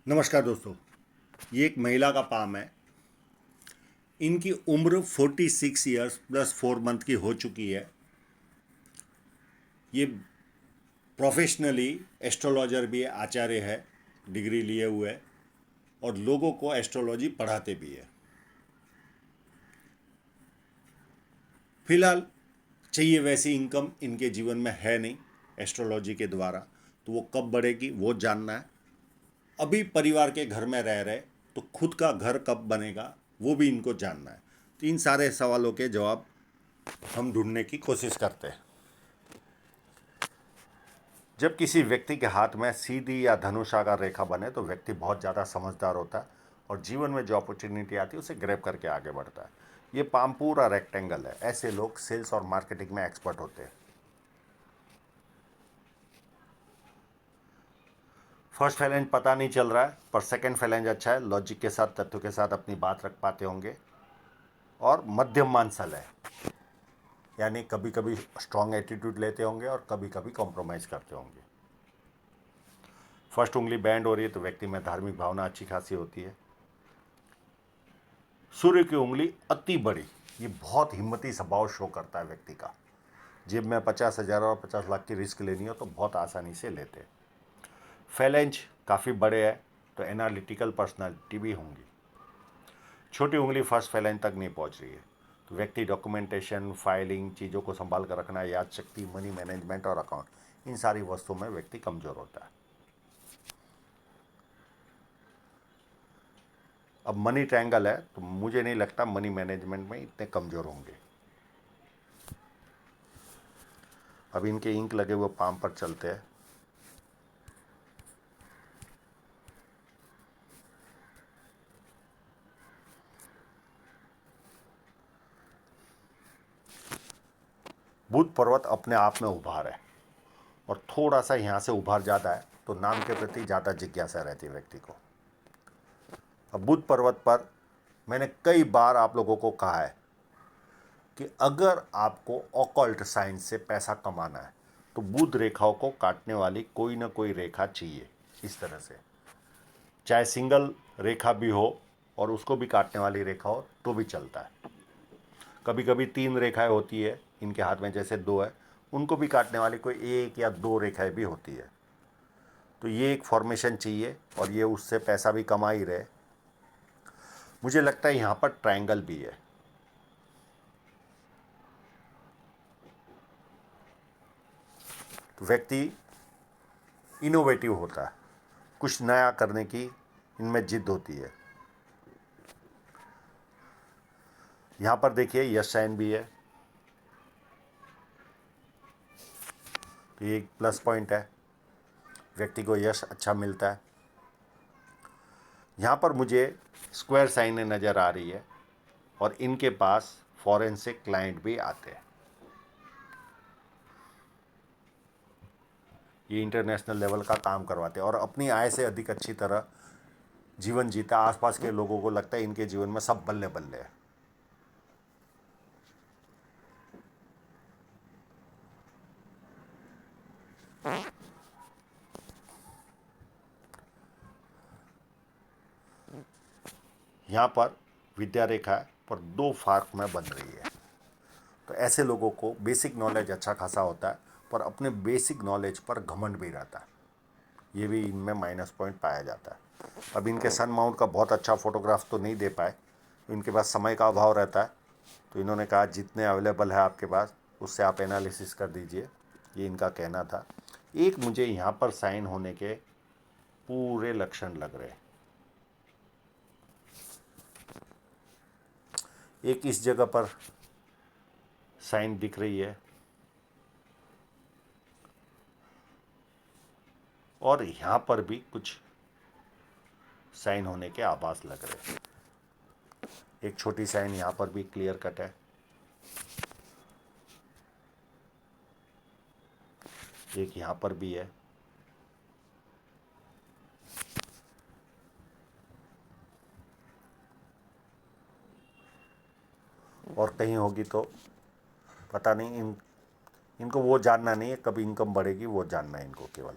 नमस्कार दोस्तों। ये एक महिला का पाम है। इनकी उम्र 46 ईयर्स प्लस 4 मंथ की हो चुकी है। ये प्रोफेशनली एस्ट्रोलॉजर भी है, आचार्य है, डिग्री लिए हुए है और लोगों को एस्ट्रोलॉजी पढ़ाते भी है। फिलहाल चाहिए वैसी इनकम इनके जीवन में है नहीं एस्ट्रोलॉजी के द्वारा, तो वो कब बढ़ेगी वो जानना है। अभी परिवार के घर में रह रहे, तो खुद का घर कब बनेगा वो भी इनको जानना है। तो इन सारे सवालों के जवाब हम ढूंढने की कोशिश करते हैं। जब किसी व्यक्ति के हाथ में सीधी या धनुषाकार रेखा बने तो व्यक्ति बहुत ज़्यादा समझदार होता है और जीवन में जो अपॉर्चुनिटी आती है उसे ग्रैब करके आगे बढ़ता है। ये पाम पूरा रेक्टेंगल है। ऐसे लोग सेल्स और मार्केटिंग में एक्सपर्ट होते हैं। फर्स्ट फैलेंज पता नहीं चल रहा है, पर सेकंड फैलेंज अच्छा है। लॉजिक के साथ, तथ्यों के साथ अपनी बात रख पाते होंगे और मध्यम मानसल है, यानी कभी कभी स्ट्रांग एटीट्यूड लेते होंगे और कभी कभी कॉम्प्रोमाइज़ करते होंगे। फर्स्ट उंगली बैंड हो रही है तो व्यक्ति में धार्मिक भावना अच्छी खासी होती है। सूर्य की उंगली अति बड़ी, ये बहुत हिम्मती स्वभाव शो करता है व्यक्ति का। जेब में 50,000 और 50 लाख की रिस्क लेनी हो तो बहुत आसानी से लेते हैं। फैलेंज काफ़ी बड़े हैं तो एनालिटिकल पर्सनालिटी भी होंगी। छोटी उंगली फर्स्ट फैलेंज तक नहीं पहुंच रही है तो व्यक्ति डॉक्यूमेंटेशन, फाइलिंग, चीज़ों को संभाल कर रखना, याद शक्ति, मनी मैनेजमेंट और अकाउंट, इन सारी वस्तुओं में व्यक्ति कमज़ोर होता है। अब मनी ट्रायंगल है तो मुझे नहीं लगता मनी मैनेजमेंट में इतने कमज़ोर होंगे। अब इनके इंक लगे हुए पाम पर चलते हैं। बुध पर्वत अपने आप में उभार है और थोड़ा सा यहाँ से उभार जाता है तो नाम के प्रति ज़्यादा जिज्ञासा रहती है व्यक्ति को। अब बुध पर्वत पर मैंने कई बार आप लोगों को कहा है कि अगर आपको ऑकल्ट साइंस से पैसा कमाना है तो बुध रेखाओं को काटने वाली कोई ना कोई रेखा चाहिए। इस तरह से चाहे सिंगल रेखा भी हो और उसको भी काटने वाली रेखा हो तो भी चलता है। कभी कभी 3 रेखाएं होती है इनके हाथ में, जैसे 2 है, उनको भी काटने वाली कोई 1 या 2 रेखाएं भी होती है। तो ये एक फॉर्मेशन चाहिए और ये उससे पैसा भी कमा ही रहे। मुझे लगता है यहाँ पर ट्रायंगल भी है। तो व्यक्ति इनोवेटिव होता है, कुछ नया करने की इनमें जिद होती है। यहाँ पर देखिए यश साइन भी है, तो ये एक प्लस पॉइंट है, व्यक्ति को यश अच्छा मिलता है। यहाँ पर मुझे स्क्वायर साइनें नज़र आ रही है और इनके पास फॉरेन से क्लाइंट भी आते हैं। ये इंटरनेशनल लेवल का काम करवाते हैं और अपनी आय से अधिक अच्छी तरह जीवन जीता। आसपास के लोगों को लगता है इनके जीवन में सब बल्ले बल्ले है। यहाँ पर विद्या रेखा है पर 2 फार्क में बन रही है। तो ऐसे लोगों को बेसिक नॉलेज अच्छा खासा होता है पर अपने बेसिक नॉलेज पर घमंड भी रहता है। ये भी इनमें माइनस पॉइंट पाया जाता है। अब इनके सन माउंट का बहुत अच्छा फोटोग्राफ तो नहीं दे पाए, इनके पास समय का अभाव रहता है, तो इन्होंने कहा जितने अवेलेबल है आपके पास उससे आप एनालिसिस कर दीजिए, ये इनका कहना था। एक मुझे यहाँ पर साइन होने के पूरे लक्षण लग रहे हैं। एक इस जगह पर साइन दिख रही है और यहाँ पर भी कुछ साइन होने के आभास लग रहे हैं। एक छोटी साइन यहाँ पर भी क्लियर कट है, एक यहाँ पर भी है, और कहीं होगी तो पता नहीं। इनको वो जानना नहीं है कब इनकम बढ़ेगी, वो जानना है इनको केवल।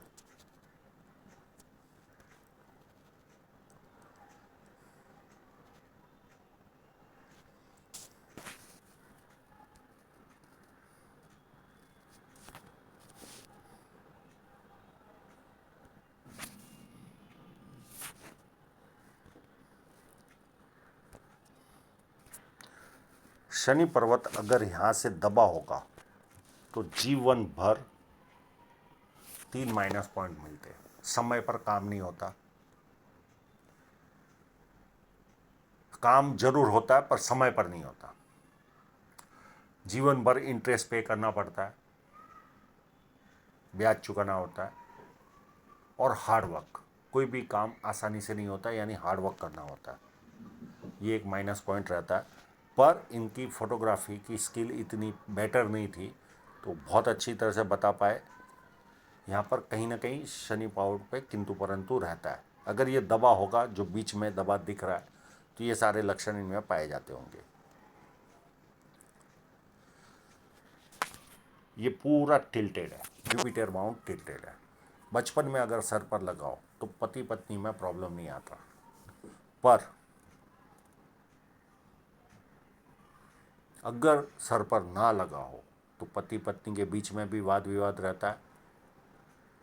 शनि पर्वत अगर यहाँ से दबा होगा तो जीवन भर 3 माइनस पॉइंट मिलते हैं। समय पर काम नहीं होता, काम जरूर होता है पर समय पर नहीं होता, जीवन भर इंटरेस्ट पे करना पड़ता है, ब्याज चुकाना होता है, और हार्ड वर्क, कोई भी काम आसानी से नहीं होता, यानी हार्ड वर्क करना होता है। ये एक माइनस पॉइंट रहता है। पर इनकी फोटोग्राफी की स्किल इतनी बेटर नहीं थी तो बहुत अच्छी तरह से बता पाए। यहाँ पर कहीं ना कहीं शनि पाउड पे किंतु परंतु रहता है। अगर ये दबा होगा, जो बीच में दबा दिख रहा है, तो ये सारे लक्षण इनमें पाए जाते होंगे। ये पूरा टिल्टेड है, जुपिटर माउंट टिल्टेड है। बचपन में अगर सर पर लगाओ तो पति पत्नी में प्रॉब्लम नहीं आता, पर अगर सर पर ना लगा हो तो पति पत्नी के बीच में भी वाद विवाद रहता है,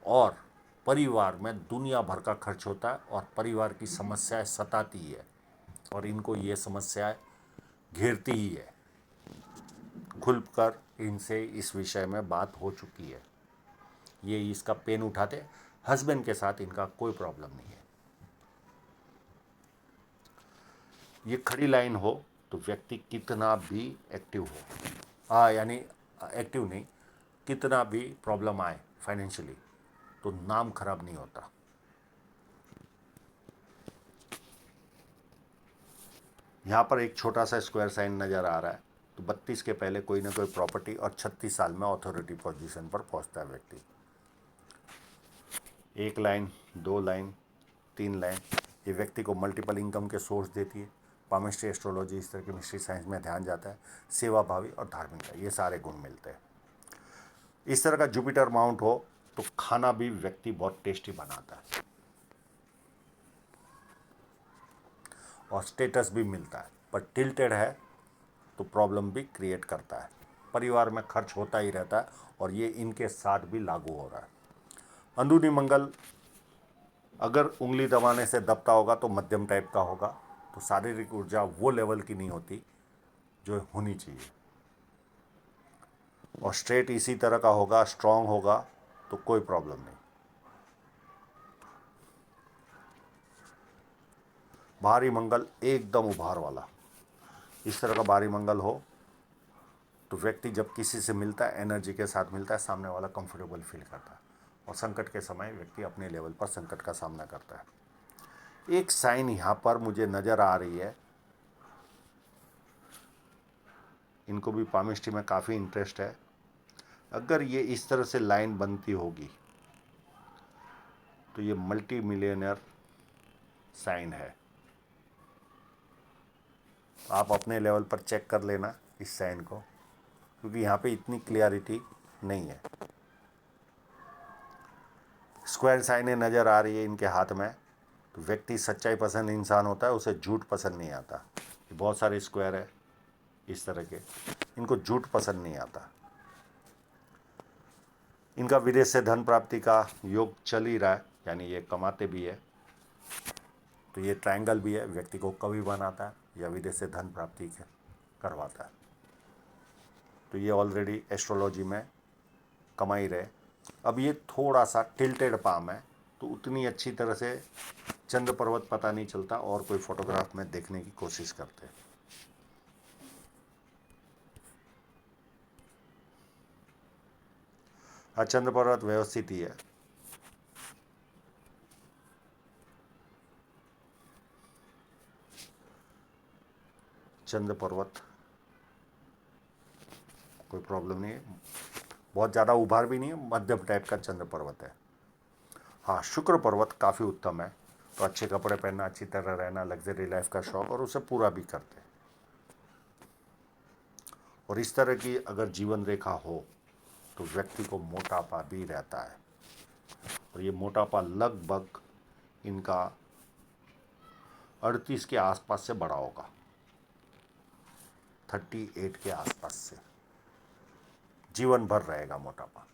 और परिवार में दुनिया भर का खर्च होता है, और परिवार की समस्याएं सताती है, और इनको ये समस्याएं घेरती ही है। खुलकर इनसे इस विषय में बात हो चुकी है, ये इसका पेन उठाते। हस्बैंड के साथ इनका कोई प्रॉब्लम नहीं है। ये खड़ी लाइन हो तो व्यक्ति कितना भी एक्टिव हो, यानी एक्टिव नहीं, कितना भी प्रॉब्लम आए फाइनेंशियली, तो नाम खराब नहीं होता। यहाँ पर एक छोटा सा स्क्वायर साइन नज़र आ रहा है, तो 32 के पहले कोई ना कोई प्रॉपर्टी, और 36 साल में अथॉरिटी पोजीशन पर पहुँचता है व्यक्ति। 1 लाइन, 2 लाइन, 3 लाइन, ये व्यक्ति को मल्टीपल इनकम के सोर्स देती है। पामिस्ट्री, एस्ट्रोलॉजी, इस तरह की मिस्ट्री साइंस में ध्यान जाता है। सेवा भावी और धार्मिकता, ये सारे गुण मिलते हैं। इस तरह का जुपिटर माउंट हो तो खाना भी व्यक्ति बहुत टेस्टी बनाता है, और स्टेटस भी मिलता है। पर टिल्टेड है तो प्रॉब्लम भी क्रिएट करता है। परिवार में खर्च होता ही रहता है, और ये इनके साथ भी लागू हो रहा है। अंदरूनी मंगल अगर उंगली दबाने से दबता होगा तो मध्यम टाइप का होगा, तो शारीरिक ऊर्जा वो लेवल की नहीं होती जो होनी चाहिए। और स्ट्रेट इसी तरह का होगा, स्ट्रांग होगा, तो कोई प्रॉब्लम नहीं। भारी मंगल एकदम उभार वाला, इस तरह का भारी मंगल हो तो व्यक्ति जब किसी से मिलता है, एनर्जी के साथ मिलता है, सामने वाला कंफर्टेबल फील करता है, और संकट के समय व्यक्ति अपने लेवल पर संकट का सामना करता है। एक साइन यहाँ पर मुझे नज़र आ रही है, इनको भी पामिस्ट्री में काफ़ी इंटरेस्ट है। अगर ये इस तरह से लाइन बनती होगी तो ये मल्टी मिलियनर साइन है। आप अपने लेवल पर चेक कर लेना इस साइन को, क्योंकि यहाँ पे इतनी क्लियरिटी नहीं है। स्क्वायर साइनें नज़र आ रही है इनके हाथ में, तो व्यक्ति सच्चाई पसंद इंसान होता है, उसे झूठ पसंद नहीं आता। बहुत सारे स्क्वायर है इस तरह के, इनको झूठ पसंद नहीं आता। इनका विदेश से धन प्राप्ति का योग चल ही रहा है, यानी ये कमाते भी है, तो ये ट्रायंगल भी है, व्यक्ति को कवि बनाता है या विदेश से धन प्राप्ति करवाता है। तो ये ऑलरेडी एस्ट्रोलॉजी में कमा ही रहे। अब ये थोड़ा सा टिल्टेड पाम है, तो उतनी अच्छी तरह से चंद्र पर्वत पता नहीं चलता, और कोई फोटोग्राफ में देखने की कोशिश करते हैं। हाँ, चंद्र पर्वत व्यवस्थित ही है। चंद्र पर्वत कोई प्रॉब्लम नहीं है, बहुत ज़्यादा उभार भी नहीं है, मध्यम टाइप का चंद्र पर्वत है। हाँ, शुक्र पर्वत काफ़ी उत्तम है, तो अच्छे कपड़े पहनना, अच्छी तरह रहना, लग्जरी लाइफ का शौक, और उसे पूरा भी करते हैं। और इस तरह की अगर जीवन रेखा हो तो व्यक्ति को मोटापा भी रहता है, और ये मोटापा लगभग इनका 38 के आसपास से बड़ा होगा, 38 के आसपास से जीवन भर रहेगा मोटापा।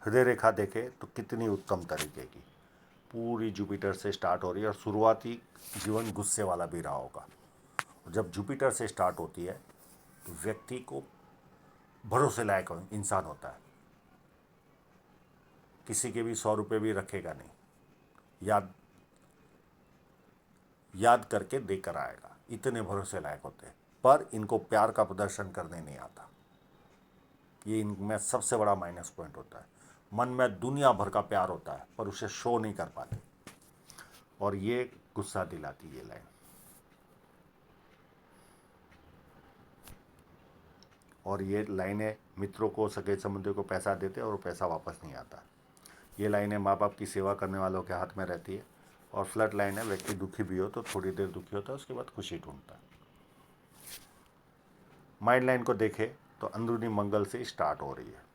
हृदय रेखा देखें तो कितनी उत्तम तरीके की पूरी जुपिटर से स्टार्ट हो रही है और शुरुआती जीवन गुस्से वाला भी रहा होगा। जब जुपिटर से स्टार्ट होती है तो व्यक्ति को भरोसे लायक इंसान होता है, किसी के भी 100 रुपये भी रखेगा नहीं, याद याद करके देकर आएगा, इतने भरोसे लायक होते हैं। पर इनको प्यार का प्रदर्शन करने नहीं आता, ये इनमें सबसे बड़ा माइनस पॉइंट होता है। मन में दुनिया भर का प्यार होता है पर उसे शो नहीं कर पाते, और ये गुस्सा दिलाती ये लाइन। और ये लाइनें मित्रों को, सगे संबंधियों को पैसा देते और वो पैसा वापस नहीं आता। ये लाइनें माँ बाप की सेवा करने वालों के हाथ में रहती है। और फ्लड लाइन है, व्यक्ति दुखी भी हो तो थोड़ी देर दुखी होता है, उसके बाद खुशी ढूंढता है। माइंड लाइन को देखे तो अंदरूनी मंगल से स्टार्ट हो रही है।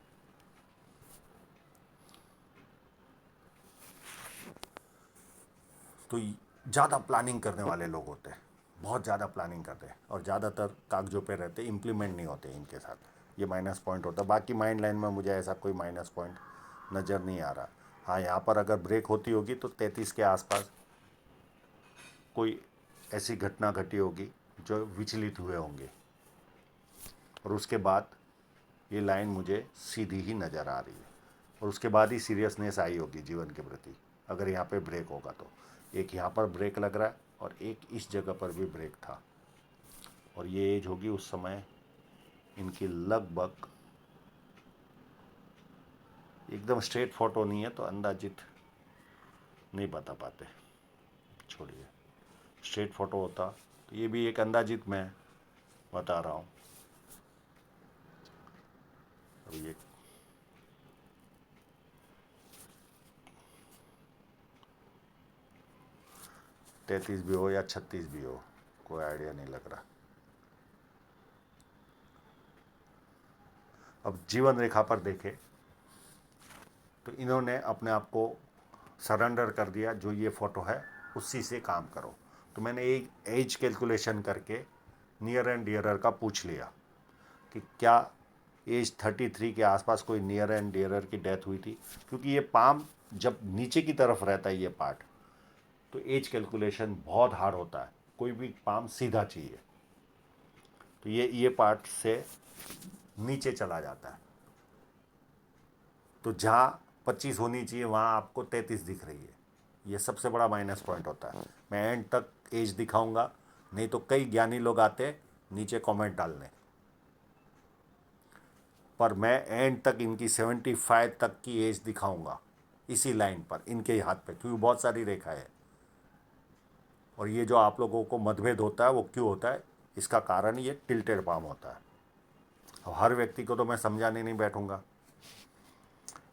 तो ज़्यादा प्लानिंग करने वाले लोग होते हैं, बहुत ज़्यादा प्लानिंग करते हैं और ज़्यादातर कागजों पे रहते, इम्प्लीमेंट नहीं होते इनके साथ। ये माइनस पॉइंट होता है। बाकी माइंड लाइन में मुझे ऐसा कोई माइनस पॉइंट नज़र नहीं आ रहा। हाँ, यहाँ पर अगर ब्रेक होती होगी तो 33 के आसपास कोई ऐसी घटना घटी होगी जो विचलित हुए होंगे, और उसके बाद ये लाइन मुझे सीधी ही नज़र आ रही है, और उसके बाद ही सीरियसनेस आई होगी जीवन के प्रति। अगर यहाँ पे ब्रेक होगा तो एक यहाँ पर ब्रेक लग रहा है और एक इस जगह पर भी ब्रेक था, और ये एज होगी उस समय इनकी लगभग, एकदम स्ट्रेट फोटो नहीं है तो अंदाजित नहीं बता पाते, छोड़िए। स्ट्रेट फोटो होता तो ये भी एक अंदाजित मैं बता रहा हूँ। अब ये तैतीस भी हो या 36 भी हो, कोई आइडिया नहीं लग रहा। अब जीवन रेखा पर देखें तो इन्होंने अपने आप को सरेंडर कर दिया, जो ये फ़ोटो है उसी से काम करो। तो मैंने एक एज कैलकुलेशन करके नियर एंड डियरर का पूछ लिया कि क्या एज 33 के आसपास कोई नियर एंड डियरर की डेथ हुई थी, क्योंकि ये पाम जब नीचे की तरफ रहता है ये पार्ट, तो एज कैलकुलेशन बहुत हार्ड होता है, कोई भी पाम सीधा चाहिए, तो ये पार्ट से नीचे चला जाता है। तो जहाँ 25 होनी चाहिए वहाँ आपको 33 दिख रही है, ये सबसे बड़ा माइनस पॉइंट होता है। मैं एंड तक एज दिखाऊंगा, नहीं तो कई ज्ञानी लोग आते नीचे कमेंट डालने, पर मैं एंड तक इनकी 75 तक की एज दिखाऊंगा इसी लाइन पर, इनके हाथ पे, क्योंकि बहुत सारी रेखा है। और ये जो आप लोगों को मतभेद होता है वो क्यों होता है, इसका कारण ये टिल्टेड पाम होता है। अब हर व्यक्ति को तो मैं समझाने नहीं बैठूंगा।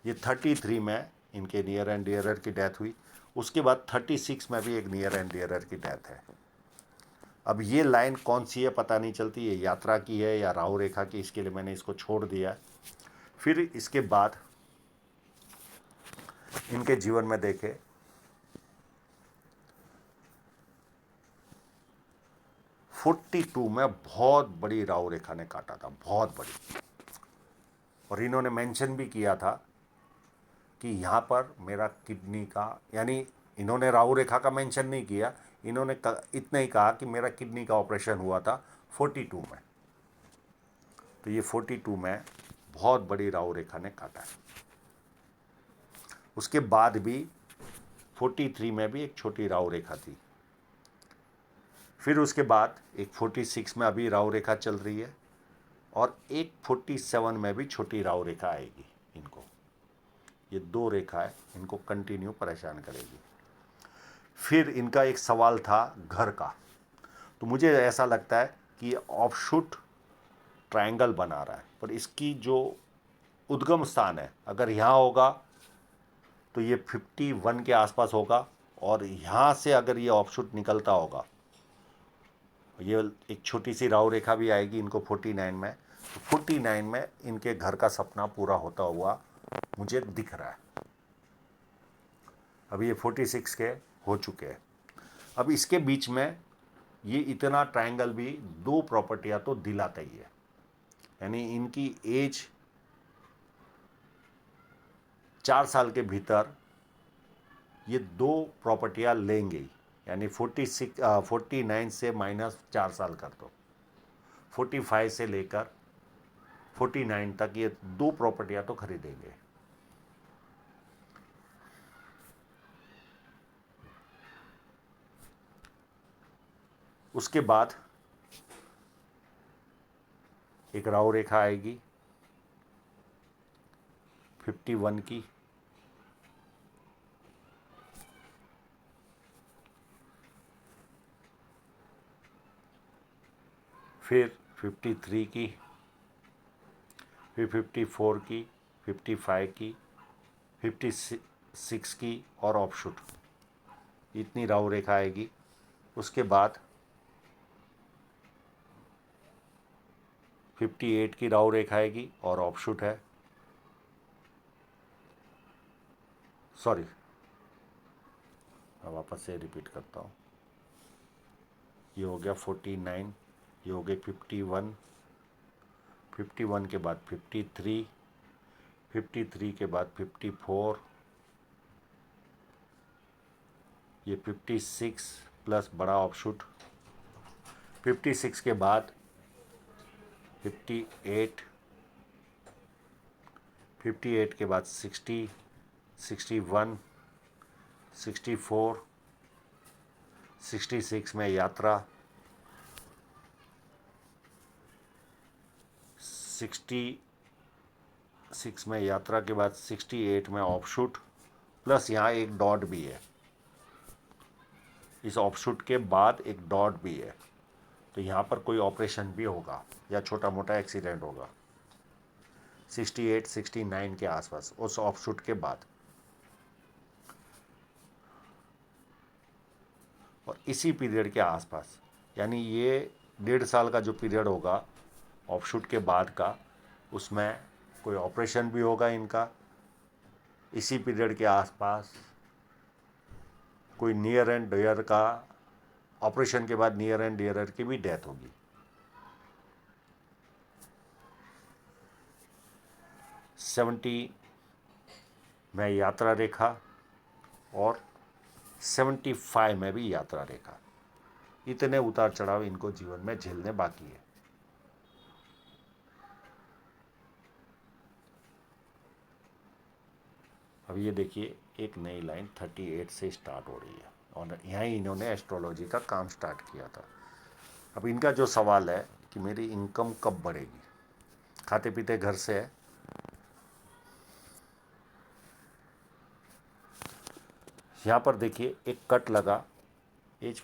ये 33 में इनके नियर एंड डियरर की डेथ हुई, उसके बाद 36 में भी एक नियर एंड डियरर की डेथ है। अब ये लाइन कौन सी है पता नहीं चलती, ये यात्रा की है या राहु रेखा की, इसके लिए मैंने इसको छोड़ दिया। फिर इसके बाद इनके जीवन में देखे 42 में बहुत बड़ी राहु रेखा ने काटा था, बहुत बड़ी। और इन्होंने मेंशन भी किया था कि यहाँ पर मेरा किडनी का, यानी इन्होंने राहु रेखा का मेंशन नहीं किया, इन्होंने इतना ही कहा कि मेरा किडनी का ऑपरेशन हुआ था 42 में। तो ये 42 में बहुत बड़ी राहु रेखा ने काटा है। उसके बाद भी 43 में भी एक छोटी राहु रेखा थी। फिर उसके बाद एक 46 में अभी राहु रेखा चल रही है, और एक 47 में भी छोटी राहु रेखा आएगी इनको। ये दो रेखाएं इनको कंटिन्यू परेशान करेगी। फिर इनका एक सवाल था घर का, तो मुझे ऐसा लगता है कि ये ऑफशूट ट्रायंगल बना रहा है, पर इसकी जो उद्गम स्थान है अगर यहाँ होगा तो ये 51 के आसपास होगा, और यहाँ से अगर ये ऑफशूट निकलता होगा, ये एक छोटी सी राहु रेखा भी आएगी इनको 49 में, तो 49 में इनके घर का सपना पूरा होता हुआ मुझे दिख रहा है। अभी ये 46 के हो चुके हैं। अब इसके बीच में ये इतना ट्रायंगल भी दो प्रॉपर्टियां तो दिलाता ही है, यानी इनकी एज 4 साल के भीतर ये 2 प्रॉपर्टियाँ लेंगे ही, यानी 49 से -4 साल कर दो, 45 से लेकर 49 तक ये 2 प्रॉपर्टियाँ तो खरीदेंगे। उसके बाद एक राहु रेखा आएगी 51 की, फिर 53 की, फिर 54 की, 55 की, 56 की और ऑफशूट, इतनी राहु रेखा आएगी। उसके बाद 58 की राहु रेखा आएगी और ऑफशूट है, सॉरी मैं वापस से रिपीट करता हूँ, ये हो गया 49, ये हो गए 51, 51 के बाद 53, 53 के बाद 54, ये 56 प्लस बड़ा ऑफशूट, 56 के बाद 58, 58 के बाद 60, 61, 64, 66 में यात्रा, 66 में यात्रा के बाद 68 में ऑफशूट, प्लस यहाँ एक डॉट भी है, इस ऑफशूट के बाद एक डॉट भी है, तो यहाँ पर कोई ऑपरेशन भी होगा या छोटा मोटा एक्सीडेंट होगा 68 69 के आसपास, उस ऑफशूट के बाद। और इसी पीरियड के आसपास, यानी ये 1.5 साल का जो पीरियड होगा ऑफशूट के बाद का, उसमें कोई ऑपरेशन भी होगा इनका। इसी पीरियड के आसपास कोई नियर एंड डियर का, ऑपरेशन के बाद नियर एंड डियर की भी डेथ होगी। सेवेंटी में यात्रा रेखा और 75 में भी यात्रा रेखा, इतने उतार चढ़ाव इनको जीवन में झेलने बाकी है। अब ये देखिए एक नई लाइन 38 से स्टार्ट हो रही है और यहाँ ही इन्होंने एस्ट्रोलॉजी का काम स्टार्ट किया था। अब इनका जो सवाल है कि मेरी इनकम कब बढ़ेगी, खाते पीते घर से है, यहाँ पर देखिए एक कट लगा एज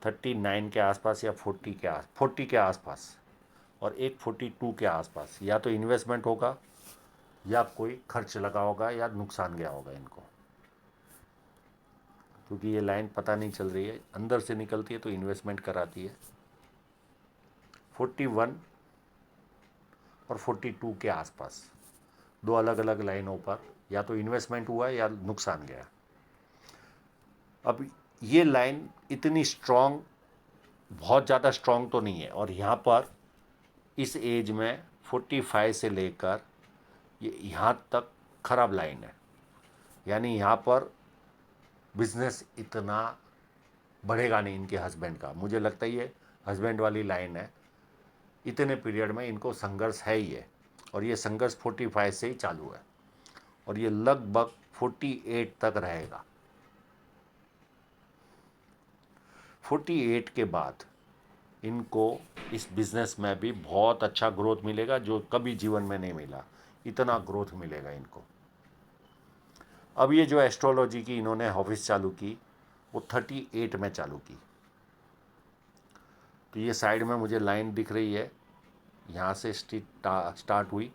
39 के आसपास या 40 के आसपास, और एक 42 के आसपास, या तो इन्वेस्टमेंट होगा या कोई खर्च लगा होगा या नुकसान गया होगा इनको, क्योंकि ये लाइन पता नहीं चल रही है, अंदर से निकलती है तो इन्वेस्टमेंट कराती है। 41 और 42 के आसपास, दो अलग अलग लाइनों पर या तो इन्वेस्टमेंट हुआ या नुकसान गया। अब ये लाइन इतनी स्ट्रॉन्ग, बहुत ज़्यादा स्ट्रॉन्ग तो नहीं है, और यहाँ पर इस एज में 45 से लेकर ये यहाँ तक खराब लाइन है, यानी यहाँ पर बिजनेस इतना बढ़ेगा नहीं इनके हस्बैंड का। मुझे लगता है ये हस्बैंड वाली लाइन है, इतने पीरियड में इनको संघर्ष है ही है, और ये संघर्ष 45 से ही चालू है और ये लगभग 48 तक रहेगा। 48 के बाद इनको इस बिज़नेस में भी बहुत अच्छा ग्रोथ मिलेगा, जो कभी जीवन में नहीं मिला, इतना ग्रोथ मिलेगा इनको। अब ये जो एस्ट्रोलॉजी की इन्होंने ऑफिस चालू की वो 38 में चालू की, तो ये साइड में मुझे लाइन दिख रही है, यहाँ से स्टार्ट हुई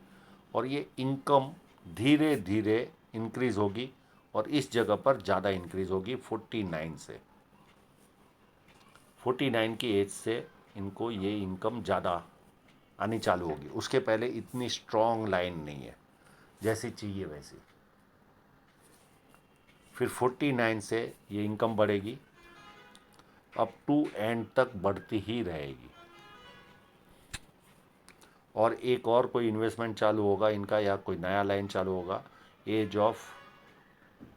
और ये इनकम धीरे धीरे इंक्रीज़ होगी और इस जगह पर ज़्यादा इंक्रीज़ होगी 49 से। 49 की एज से इनको ये इनकम ज़्यादा आनी चालू होगी, उसके पहले इतनी स्ट्रॉन्ग लाइन नहीं है, जैसी चाहिए वैसी। फिर 49 से ये इनकम बढ़ेगी, अप टू एंड तक बढ़ती ही रहेगी। और एक और कोई इन्वेस्टमेंट चालू होगा इनका या कोई नया लाइन चालू होगा एज ऑफ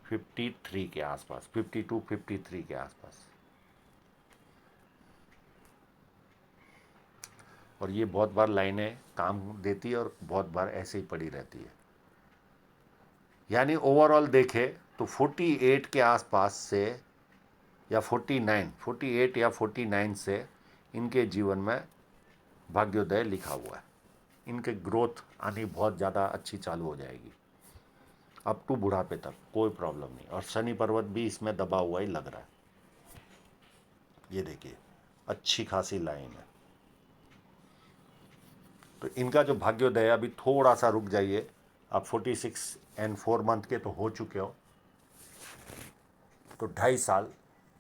53 के आसपास, 52 53 के आसपास। और ये बहुत बार लाइनें काम देती है और बहुत बार ऐसे ही पड़ी रहती है। यानी ओवरऑल देखें तो 48 के आसपास से या 48 या 49 से इनके जीवन में भाग्योदय लिखा हुआ है। इनके ग्रोथ आनी बहुत ज़्यादा अच्छी चालू हो जाएगी अप टू बुढ़ापे तक, कोई प्रॉब्लम नहीं। और शनि पर्वत भी इसमें दबा हुआ ही लग रहा है। ये देखिए अच्छी खासी लाइन है। तो इनका जो भाग्योदय अभी थोड़ा सा रुक जाइए। आप 46 एंड 4 मंथ के तो हो चुके हो, तो 2.5 साल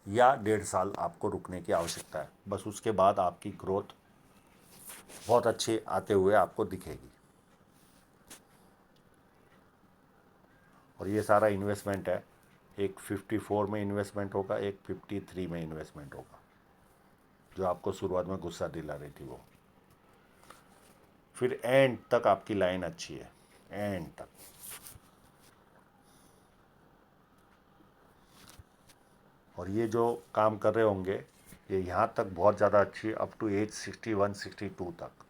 या 1.5 साल आपको रुकने की आवश्यकता है। बस उसके बाद आपकी ग्रोथ बहुत अच्छी आते हुए आपको दिखेगी। और ये सारा इन्वेस्टमेंट है, एक 54 में इन्वेस्टमेंट होगा, एक 53 में इन्वेस्टमेंट होगा, जो आपको शुरुआत में गुस्सा दिला रही थी वो। फिर एंड तक आपकी लाइन अच्छी है, एंड तक। और ये जो काम कर रहे होंगे ये यहाँ तक बहुत ज़्यादा अच्छी है, अप टू एज 61 62 तक।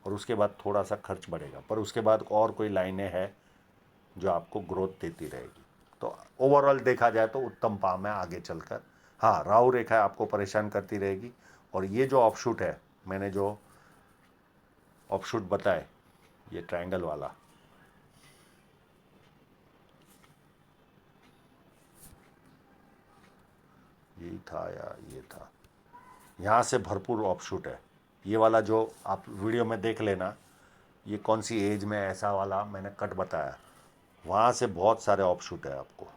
और उसके बाद थोड़ा सा खर्च बढ़ेगा, पर उसके बाद और कोई लाइनें हैं जो आपको ग्रोथ देती रहेगी। तो ओवरऑल देखा जाए तो उत्तम पाम है आगे चलकर। हाँ, राहु रेखा आपको परेशान करती रहेगी। और ये जो ऑफशूट है, मैंने जो ऑफशूट बताए, ये ट्रायंगल वाला, यही था या ये था, यहाँ से भरपूर ऑफशूट है। ये वाला जो आप वीडियो में देख लेना, ये कौन सी एज में ऐसा वाला मैंने कट बताया, वहाँ से बहुत सारे ऑफशूट है आपको।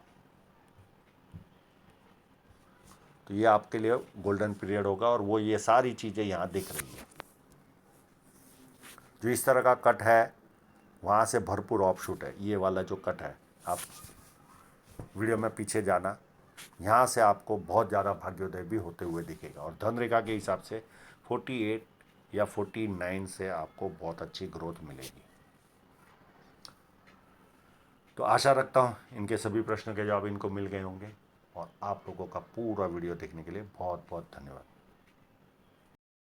तो ये आपके लिए गोल्डन पीरियड होगा। और वो ये सारी चीज़ें यहाँ दिख रही है, जो इस तरह का कट है वहाँ से भरपूर ऑफशूट है। ये वाला जो कट है, आप वीडियो में पीछे जाना, यहाँ से आपको बहुत ज़्यादा भाग्योदय भी होते हुए दिखेगा। और धन रेखा के हिसाब से 48 या 49 से आपको बहुत अच्छी ग्रोथ मिलेगी। तो आशा रखता हूँ इनके सभी प्रश्नों के जवाब इनको मिल गए होंगे। और आप लोगों का पूरा वीडियो देखने के लिए बहुत बहुत धन्यवाद।